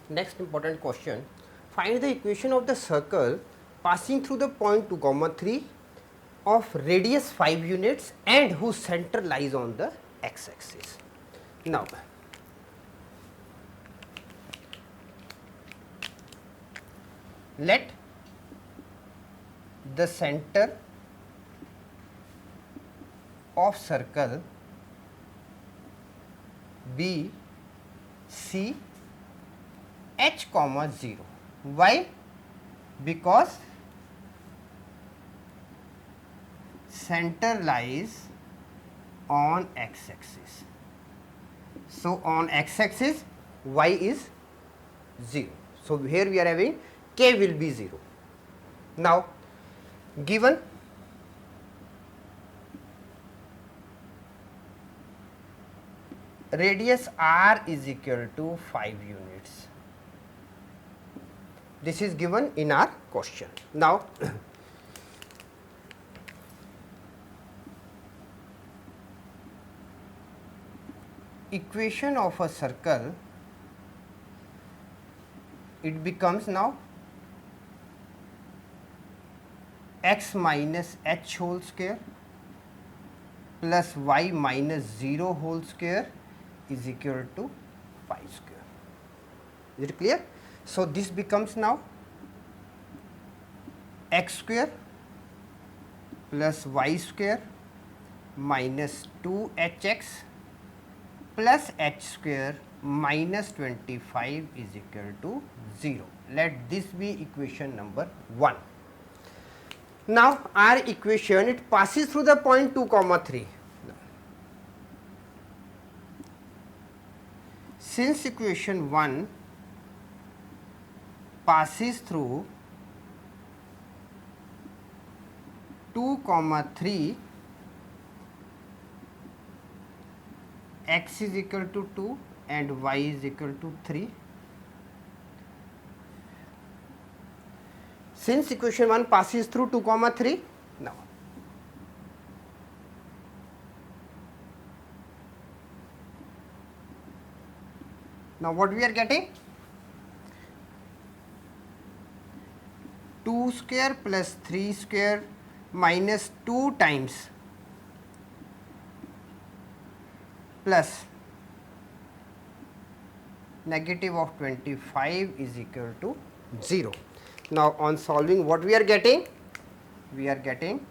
Next important question, find the equation of the circle passing through the point 2 comma 3 of radius 5 units and whose center lies on the x axis. Now, let the center of circle be C h comma 0. Why? Because center lies on x axis. So, on x axis y is 0. So, here we are having k will be 0. Now, given radius r is equal to 5 units. This is given in our question. Now, equation of a circle, it becomes now x minus h whole square plus y minus 0 whole square is equal to 5 square. Is it clear? So, this becomes now x square plus y square minus 2hx plus h square minus 25 is equal to 0. Let this be equation number 1. Now, our equation, it passes through the point 2 comma 3. Since equation 1 passes through 2 comma 3, x is equal to 2 and y is equal to 3. Since equation 1 passes through 2 comma 3, now what we are getting? 2 square plus 3 square minus 2 times plus negative of 25 is equal to 0. Now, on solving, what we are getting? We are getting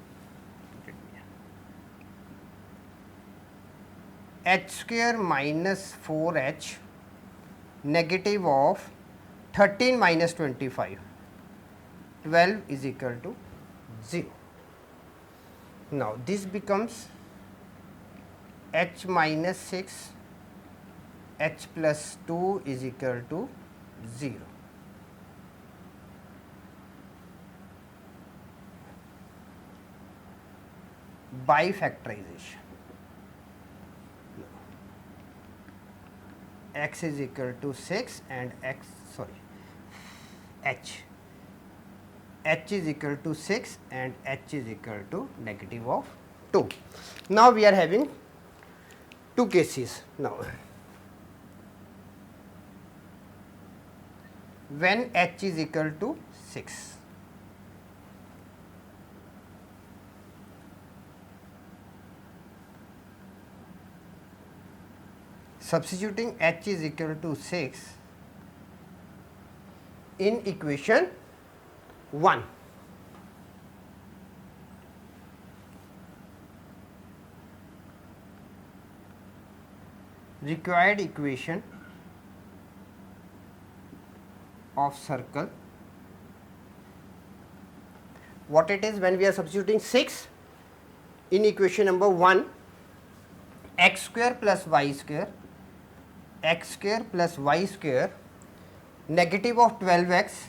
h square minus 4h negative of 13 minus 25, 12 is equal to 0. Now, this becomes h minus 6, h plus 2 is equal to 0. By factorization, x is equal to 6 and h is equal to 6 and h is equal to negative of 2. Now, we are having two cases. Now, when h is equal to 6, substituting h is equal to 6 in equation 1. Required equation of circle, what it is when we are substituting 6 in equation number 1, x square plus y square, x square plus y square, negative of 12x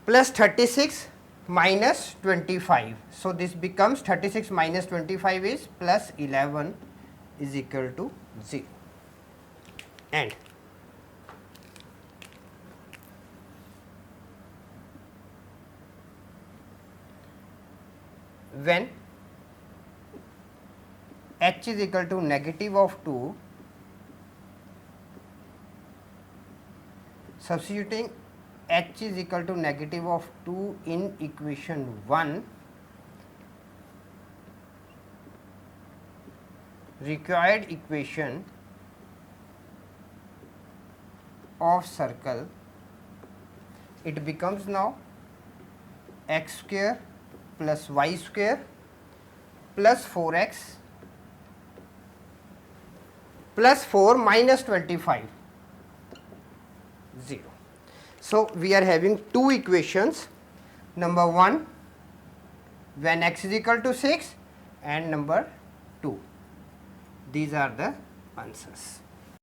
plus 36 minus 25. So, this becomes 36 minus 25 is plus 11 is equal to 0. And when h is equal to negative of 2 Substituting h is equal to negative of 2 in equation 1, required equation of circle, it becomes now x square plus y square plus 4x plus 4 minus 25, 0. So, we are having two equations, number 1 when x is equal to 6 and number 2. These are the answers.